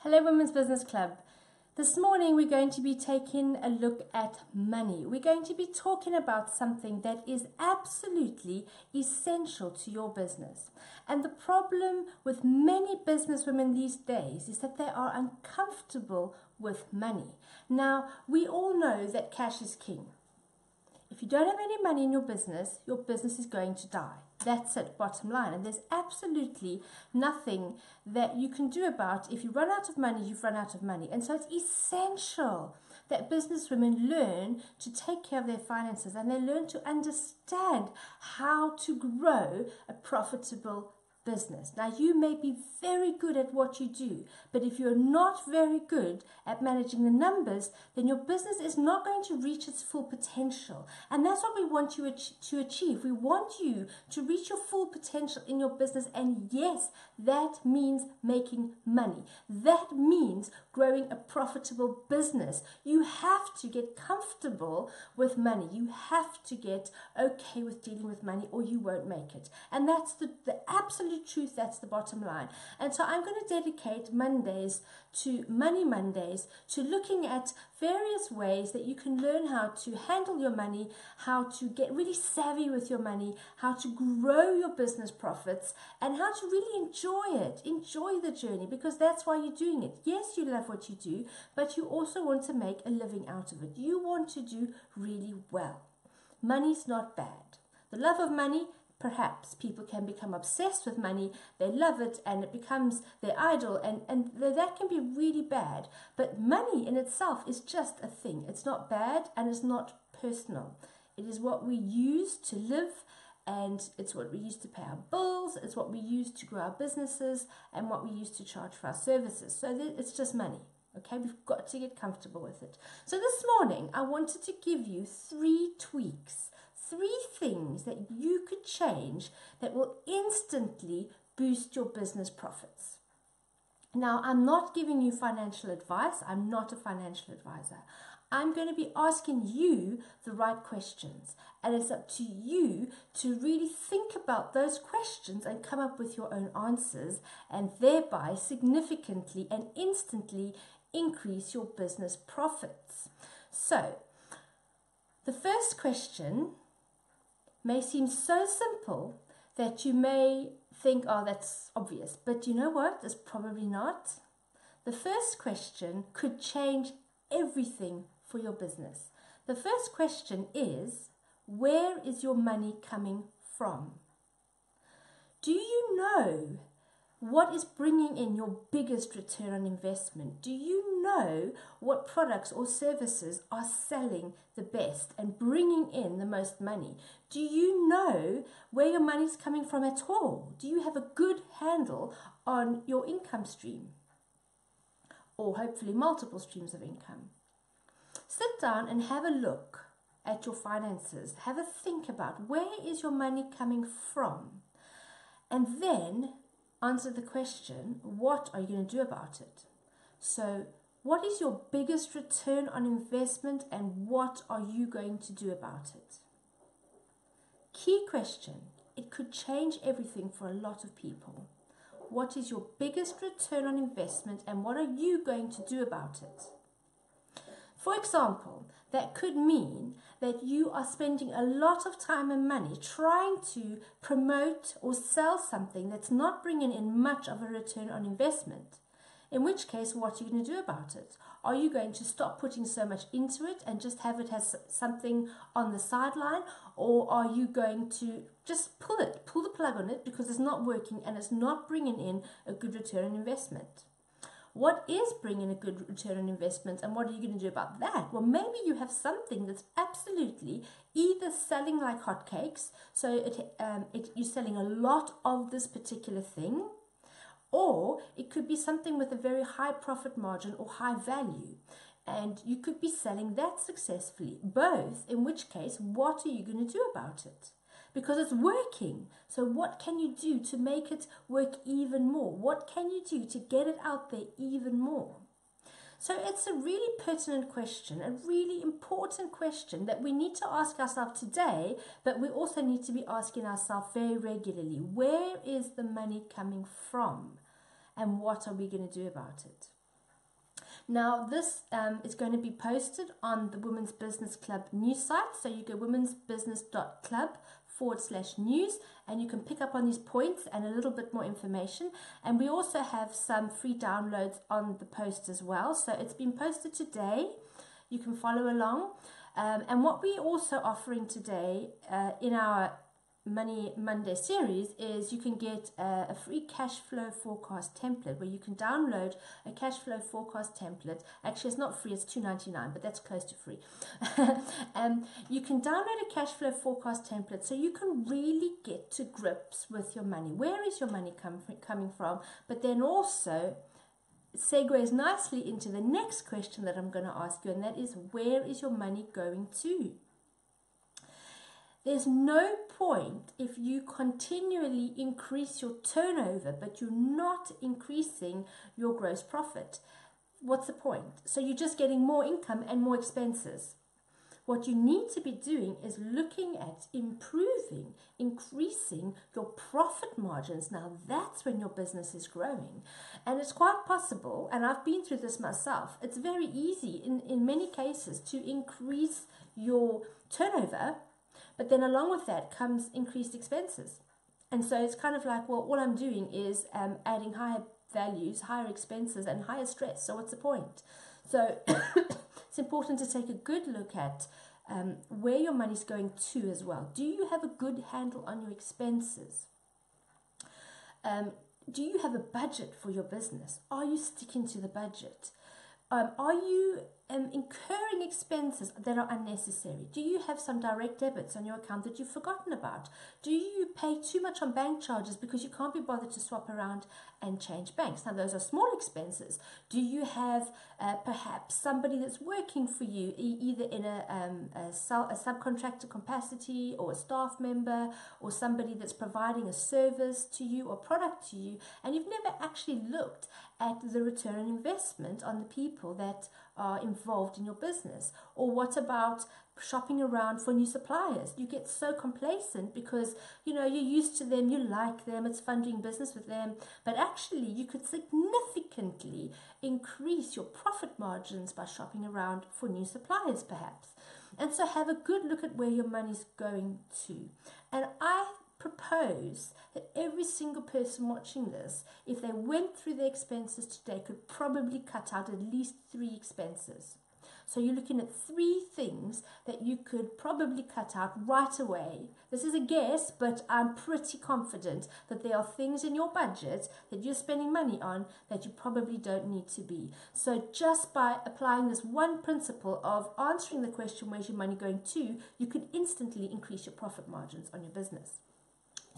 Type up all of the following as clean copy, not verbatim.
Hello Women's Business Club. This morning we're going to be taking a look at money. We're going to be talking about something that is absolutely essential to your business. And the problem with many businesswomen these days is that they are uncomfortable with money. Now, we all know that cash is king. If you don't have any money in your business is going to die. That's it, bottom line. And there's absolutely nothing that you can do about if you run out of money, you've run out of money. And so it's essential that businesswomen learn to take care of their finances and they learn to understand how to grow a profitable business. Now, you may be very good at what you do, but if you're not very good at managing the numbers, then your business is not going to reach its full potential. And that's what we want you to achieve. We want you to reach your full potential in your business. And yes, that means making money. That means growing a profitable business. You have to get comfortable with money. You have to get okay with dealing with money or you won't make it. And that's the absolute truth. That's the bottom line. And so I'm going to dedicate Mondays to Money Mondays, to looking at various ways that you can learn how to handle your money, how to get really savvy with your money, how to grow your business profits, and how to really enjoy it. Enjoy the journey, because that's why you're doing it. Yes, you love what you do, but you also want to make a living out of it. You want to do really well. Money's not bad. The love of money, perhaps people can become obsessed with money, they love it, and it becomes their idol, and that can be really bad. But money in itself is just a thing. It's not bad and it's not personal. It is what we use to live, and it's what we use to pay our bills, it's what we use to grow our businesses, and what we use to charge for our services. So it's just money. Okay, we've got to get comfortable with it. So this morning, I wanted to give you 3 tweaks, 3 things that you could change that will instantly boost your business profits. Now, I'm not giving you financial advice. I'm not a financial advisor. I'm going to be asking you the right questions, and it's up to you to really think about those questions and come up with your own answers, and thereby significantly and instantly increase your business profits. So, the first question may seem so simple that you may think, oh, that's obvious. But you know what? It's probably not. The first question could change everything for your business. The first question is, where is your money coming from? Do you know what is bringing in your biggest return on investment? Do you know what products or services are selling the best and bringing in the most money? Do you know where your money is coming from at all? Do you have a good handle on your income stream? Or hopefully multiple streams of income. Sit down and have a look at your finances. Have a think about where is your money coming from? And then answer the question, what are you going to do about it? So, what is your biggest return on investment and what are you going to do about it? Key question. It could change everything for a lot of people. What is your biggest return on investment and what are you going to do about it? For example, that could mean that you are spending a lot of time and money trying to promote or sell something that's not bringing in much of a return on investment. In which case, what are you going to do about it? Are you going to stop putting so much into it and just have it as something on the sideline? Or are you going to just pull the plug on it because it's not working and it's not bringing in a good return on investment? What is bringing a good return on investment and what are you going to do about that? Well, maybe you have something that's absolutely either selling like hotcakes, so you're selling a lot of this particular thing, or it could be something with a very high profit margin or high value, and you could be selling that successfully. Both, in which case, what are you going to do about it? Because it's working. So what can you do to make it work even more? What can you do to get it out there even more? So it's a really pertinent question, a really important question that we need to ask ourselves today, but we also need to be asking ourselves very regularly. Where is the money coming from? And what are we going to do about it? Now, this is going to be posted on the Women's Business Club news site. So you go womensbusiness.club/news, and you can pick up on these points and a little bit more information. And we also have some free downloads on the post as well. So it's been posted today. You can follow along. And what we're also offering today in our Money Monday series is you can get a free cash flow forecast template, where you can download a cash flow forecast template. Actually, it's not free, it's $2.99, but that's close to free. You can download a cash flow forecast template so you can really get to grips with your money. Where is your money coming from? But then also segues nicely into the next question that I'm going to ask you, and that is, where is your money going to? There's no point if you continually increase your turnover, but you're not increasing your gross profit. What's the point? So you're just getting more income and more expenses. What you need to be doing is looking at improving, increasing your profit margins. Now that's when your business is growing. And it's quite possible, and I've been through this myself, it's very easy in many cases to increase your turnover, but then along with that comes increased expenses. And so it's kind of like, well, all I'm doing is adding higher values, higher expenses, and higher stress. So what's the point? So it's important to take a good look at where your money's going to as well. Do you have a good handle on your expenses? Do you have a budget for your business? Are you sticking to the budget? Are you incurring expenses that are unnecessary? Do you have some direct debits on your account that you've forgotten about? Do you pay too much on bank charges because you can't be bothered to swap around and change banks? Now, those are small expenses. Do you have perhaps somebody that's working for you, either in a subcontractor capacity, or a staff member, or somebody that's providing a service to you or product to you, and you've never actually looked at the return on investment on the people that are involved in your business? Or what about shopping around for new suppliers? You get so complacent because you're used to them, you like them, it's fun doing business with them, but actually you could significantly increase your profit margins by shopping around for new suppliers perhaps. And so have a good look at where your money's going to. And I propose that every single person watching this, if they went through their expenses today, could probably cut out at least 3 expenses. So you're looking at 3 things that you could probably cut out right away. This is a guess, but I'm pretty confident that there are things in your budget that you're spending money on that you probably don't need to be. So just by applying this one principle of answering the question, where's your money going to, you could instantly increase your profit margins on your business.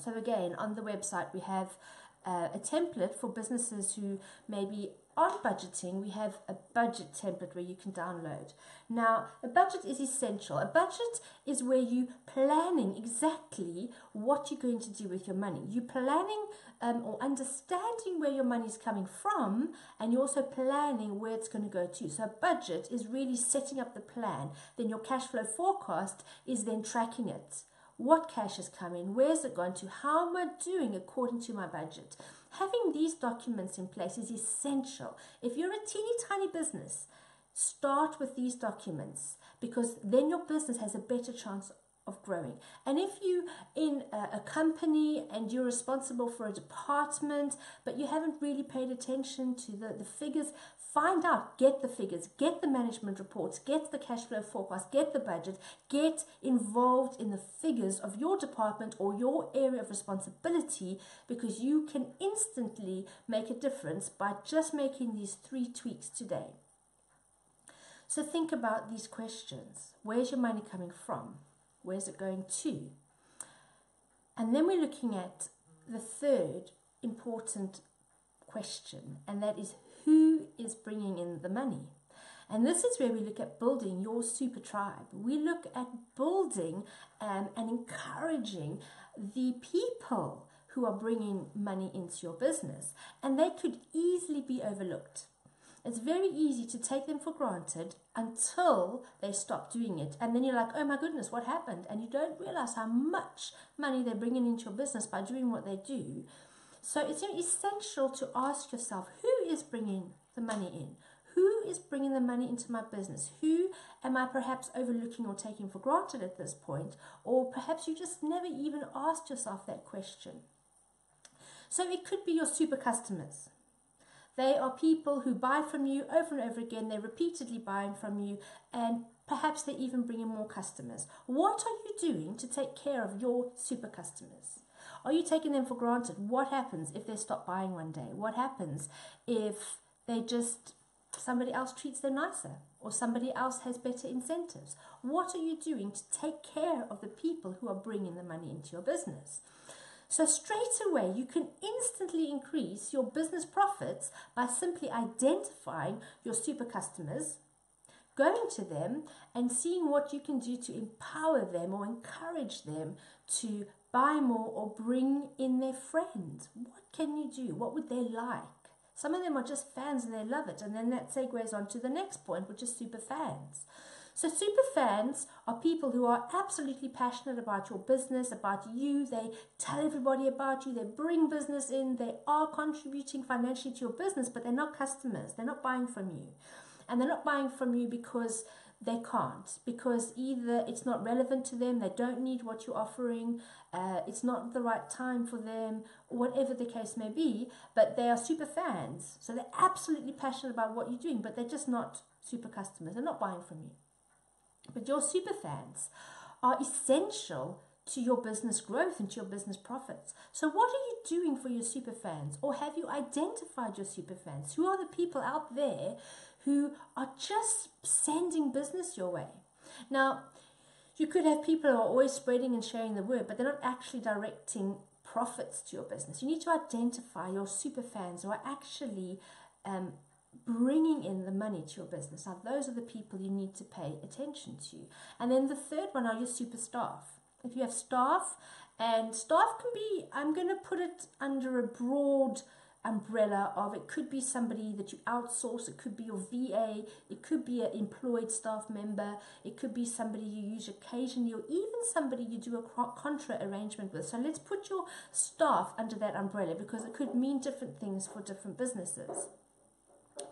So again, on the website, we have a template for businesses who maybe aren't budgeting. We have a budget template where you can download. Now, a budget is essential. A budget is where you're planning exactly what you're going to do with your money. You're planning or understanding where your money is coming from, and you're also planning where it's going to go to. So a budget is really setting up the plan. Then your cash flow forecast is then tracking it. What cash has come in? Where's it gone to? How am I doing according to my budget? Having these documents in place is essential. If you're a teeny tiny business, start with these documents, because then your business has a better chance of growing. And if you in a company and you're responsible for a department, but you haven't really paid attention to the figures, find out, get the figures, get the management reports, get the cash flow forecast, get the budget, get involved in the figures of your department or your area of responsibility, because you can instantly make a difference by just making these 3 tweaks today. So think about these questions. Where's your money coming from? Where's it going to? And then we're looking at the third important question, and that is, who is bringing in the money? And this is where we look at building your super tribe. We look at building and encouraging the people who are bringing money into your business, and they could easily be overlooked. It's very easy to take them for granted until they stop doing it. And then you're like, oh my goodness, what happened? And you don't realize how much money they're bringing into your business by doing what they do. So it's essential to ask yourself, who is bringing the money in? Who is bringing the money into my business? Who am I perhaps overlooking or taking for granted at this point? Or perhaps you just never even asked yourself that question. So it could be your super customers. They are people who buy from you over and over again. They're repeatedly buying from you, and perhaps they even bring in more customers. What are you doing to take care of your super customers? Are you taking them for granted? What happens if they stop buying one day? What happens if somebody else treats them nicer, or somebody else has better incentives? What are you doing to take care of the people who are bringing the money into your business? So straight away, you can instantly increase your business profits by simply identifying your super customers, going to them and seeing what you can do to empower them or encourage them to buy more or bring in their friends. What can you do? What would they like? Some of them are just fans and they love it. And then that segues on to the next point, which is super fans. So super fans are people who are absolutely passionate about your business, about you. They tell everybody about you. They bring business in. They are contributing financially to your business, but they're not customers. They're not buying from you. And they're not buying from you because they can't, because either it's not relevant to them, they don't need what you're offering, it's not the right time for them, whatever the case may be, but they are super fans. So they're absolutely passionate about what you're doing, but they're just not super customers. They're not buying from you. But your super fans are essential to your business growth and to your business profits. So what are you doing for your super fans? Or have you identified your super fans? Who are the people out there who are just sending business your way? Now, you could have people who are always spreading and sharing the word, but they're not actually directing profits to your business. You need to identify your super fans who are actually bringing in the money to your business. Now, those are the people you need to pay attention to. And then the third one are your super staff. If you have staff, and staff can be, I'm going to put it under a broad umbrella of, it could be somebody that you outsource, it could be your VA, it could be an employed staff member, it could be somebody you use occasionally, or even somebody you do a contra arrangement with. So let's put your staff under that umbrella, because it could mean different things for different businesses.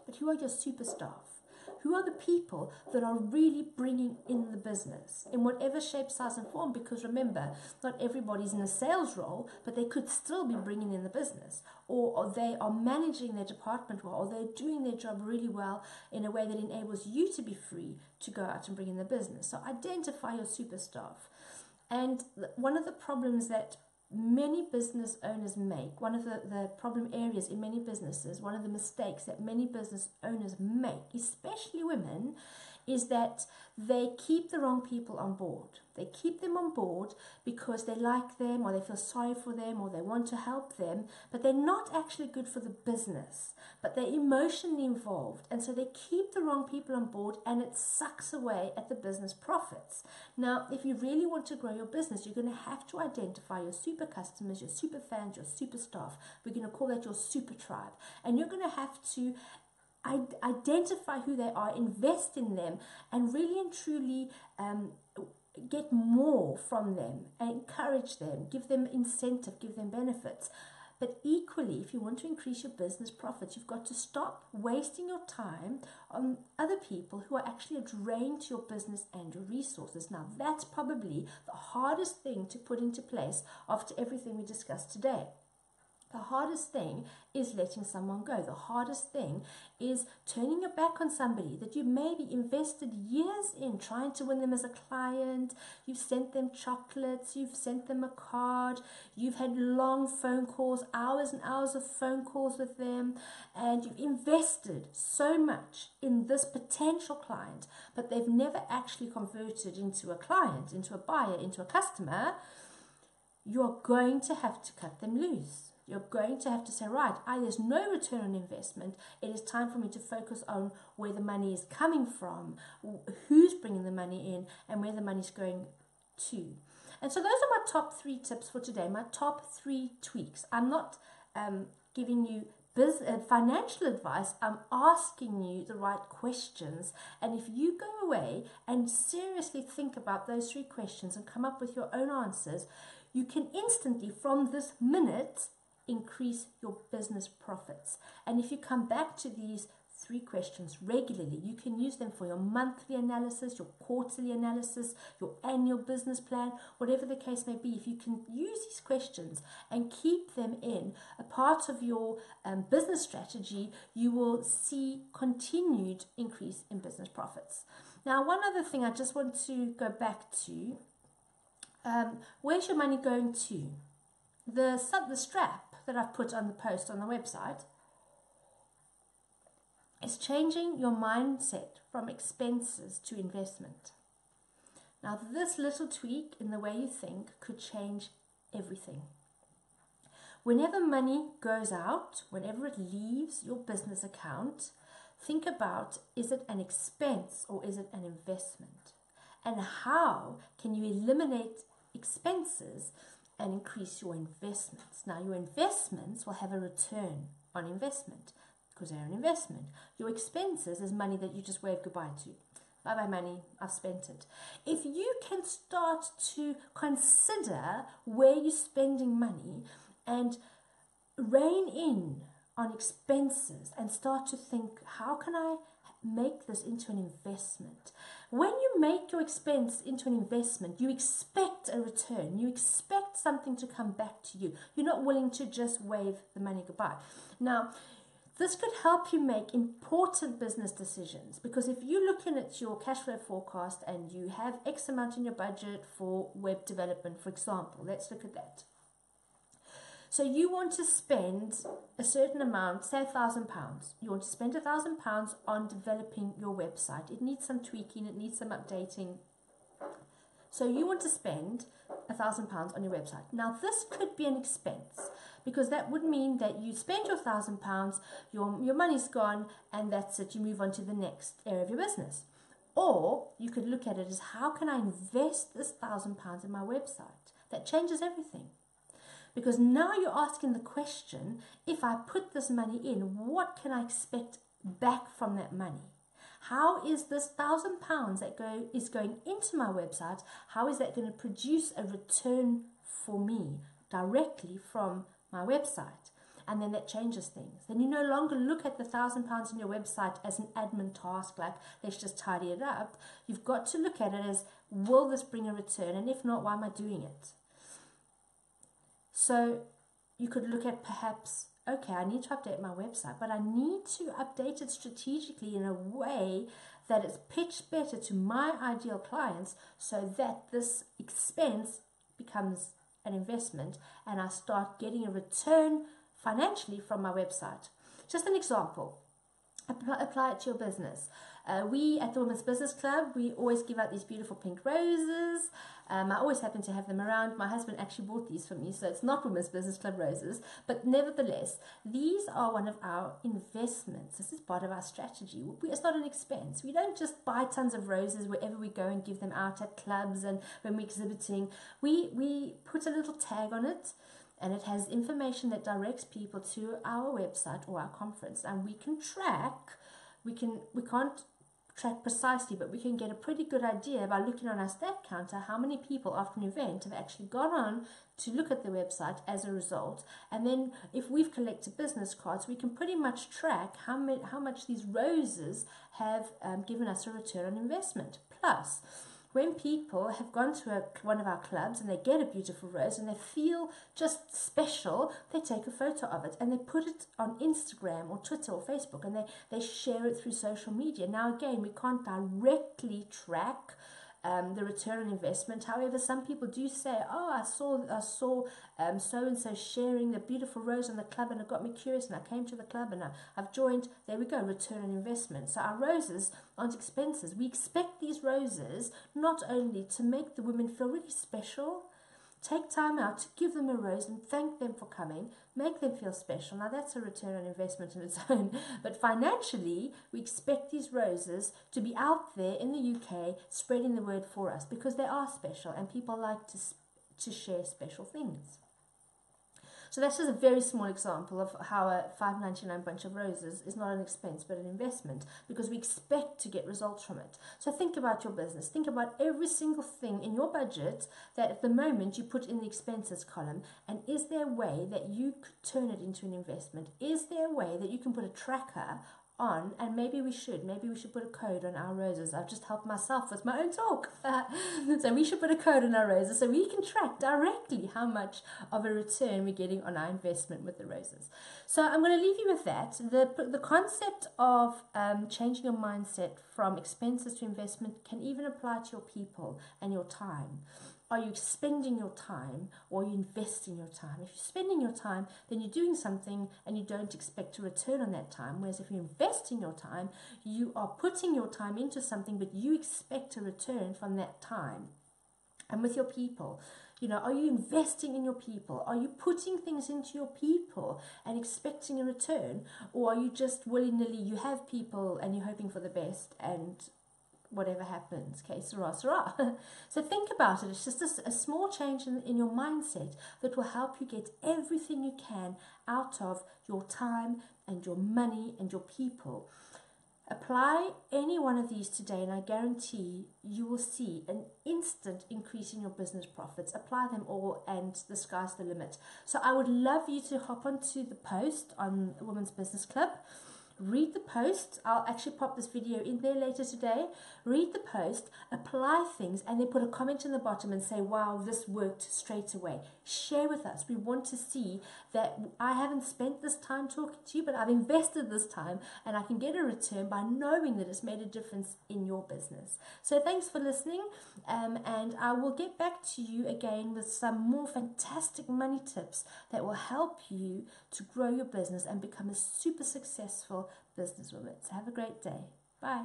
But who are your super staff? Who are the people that are really bringing in the business in whatever shape, size and form? Because remember, not everybody's in a sales role, but they could still be bringing in the business, or they are managing their department well, or they're doing their job really well in a way that enables you to be free to go out and bring in the business. So identify your super staff. And one of the problems that many business owners make, one of the problem areas in many businesses, one of the mistakes that many business owners make, especially women, is that they keep the wrong people on board. They keep them on board because they like them, or they feel sorry for them, or they want to help them, but they're not actually good for the business, but they're emotionally involved, and so they keep the wrong people on board, and it sucks away at the business profits. Now, if you really want to grow your business, you're going to have to identify your super customers, your super fans, your super staff. We're going to call that your super tribe, and you're going to have to identify who they are, invest in them, and really and truly get more from them, encourage them, give them incentive, give them benefits. But equally, if you want to increase your business profits, you've got to stop wasting your time on other people who are actually a drain to your business and your resources. Now, that's probably the hardest thing to put into place after everything we discussed today. The hardest thing is letting someone go. The hardest thing is turning your back on somebody that you maybe invested years in trying to win them as a client. You've sent them chocolates, you've sent them a card, you've had long phone calls, hours and hours of phone calls with them, and you've invested so much in this potential client, but they've never actually converted into a client, into a buyer, into a customer. You're going to have to cut them loose. You're going to have to say, right, there's no return on investment. It is time for me to focus on where the money is coming from, who's bringing the money in, and where the money's going to. And so those are my top 3 tips for today, my top 3 tweaks. I'm not giving you financial advice. I'm asking you the right questions. And if you go away and seriously think about those 3 questions and come up with your own answers, you can instantly, from this minute, increase your business profits. And if you come back to these 3 questions regularly. You can use them for your monthly analysis, your quarterly analysis, your annual business plan, whatever the case may be. If you can use these questions and keep them in a part of your business strategy, you will see continued increase in business profits. Now, one other thing I just want to go back to, where's your money going to? The strap that I've put on the post on the website is changing your mindset from expenses to investment. Now, this little tweak in the way you think could change everything. Whenever money goes out, whenever it leaves your business account, think about, is it an expense or is it an investment? And how can you eliminate expenses and increase your investments? Now, your investments will have a return on investment because they're an investment. Your expenses is money that you just wave goodbye to. Bye-bye money, I've spent it. If you can start to consider where you're spending money and rein in on expenses and start to think, how can I make this into an investment? When you make your expense into an investment, you expect a return. You expect something to come back to you. You're not willing to just wave the money goodbye. Now, this could help you make important business decisions, because if you're looking at your cash flow forecast and you have X amount in your budget for web development, for example, let's look at that. So you want to spend a certain amount, say £1,000. You want to spend £1,000 on developing your website. It needs some tweaking, it needs some updating. So you want to spend £1,000 on your website. Now this could be an expense, because that would mean that you spend your £1,000, your money's gone, and that's it. You move on to the next area of your business. Or you could look at it as, how can I invest this £1,000 in my website? That changes everything. Because now you're asking the question, if I put this money in, what can I expect back from that money? How is this £1,000 that is going into my website, how is that going to produce a return for me directly from my website? And then that changes things. Then you no longer look at the £1,000 in your website as an admin task, like let's just tidy it up. You've got to look at it as, will this bring a return? And if not, why am I doing it? So you could look at perhaps, okay, I need to update my website, but I need to update it strategically in a way that it's pitched better to my ideal clients, so that this expense becomes an investment and I start getting a return financially from my website. Just an example. Apply it to your business. We at the Women's Business Club, we always give out these beautiful pink roses. I always happen to have them around. My husband actually bought these for me, so it's not Women's Business Club roses. But nevertheless, these are one of our investments. This is part of our strategy. It's not an expense. We don't just buy tons of roses wherever we go and give them out at clubs and when we're exhibiting. We put a little tag on it, and it has information that directs people to our website or our conference. And we can track, we can't track precisely, but we can get a pretty good idea by looking on our stat counter how many people after an event have actually gone on to look at the website as a result. And then if we've collected business cards, we can pretty much track how much these roses have given us a return on investment. Plus, when people have gone to one of our clubs and they get a beautiful rose and they feel just special, they take a photo of it and they put it on Instagram or Twitter or Facebook, and they share it through social media. Now again, we can't directly track the return on investment. However, some people do say, oh, I saw so-and-so sharing the beautiful rose in the club and it got me curious and I came to the club and I've joined. There we go, return on investment. So our roses aren't expenses. We expect these roses not only to make the women feel really special, take time out to give them a rose and thank them for coming, make them feel special. Now that's a return on investment in its own. But financially, we expect these roses to be out there in the UK spreading the word for us, because they are special and people like to share special things. So that's just a very small example of how a $5.99 bunch of roses is not an expense but an investment, because we expect to get results from it. So think about your business. Think about every single thing in your budget that at the moment you put in the expenses column, and is there a way that you could turn it into an investment? Is there a way that you can put a tracker on, and maybe we should put a code on our roses. I've just helped myself with my own talk. So we should put a code on our roses so we can track directly how much of a return we're getting on our investment with the roses. So I'm going to leave you with that. The concept of changing your mindset from expenses to investment can even apply to your people and your time. Are you spending your time, or are you investing your time? If you're spending your time, then you're doing something and you don't expect a return on that time. Whereas if you're investing your time, you are putting your time into something, but you expect a return from that time. And with your people, are you investing in your people? Are you putting things into your people and expecting a return? Or are you just willy-nilly, you have people and you're hoping for the best, and whatever happens, okay, sarah, sarah. So think about it. It's just a small change in your mindset that will help you get everything you can out of your time and your money and your people. Apply any one of these today, and I guarantee you will see an instant increase in your business profits. Apply them all, and the sky's the limit. So I would love you to hop onto the post on Women's Business Club. Read the post. I'll actually pop this video in there later today. Read the post, apply things, and then put a comment in the bottom and say, wow, this worked straight away. Share with us. We want to see that I haven't spent this time talking to you, but I've invested this time, and I can get a return by knowing that it's made a difference in your business. So thanks for listening, and I will get back to you again with some more fantastic money tips that will help you to grow your business and become a super successful businesswoman. So have a great day. Bye.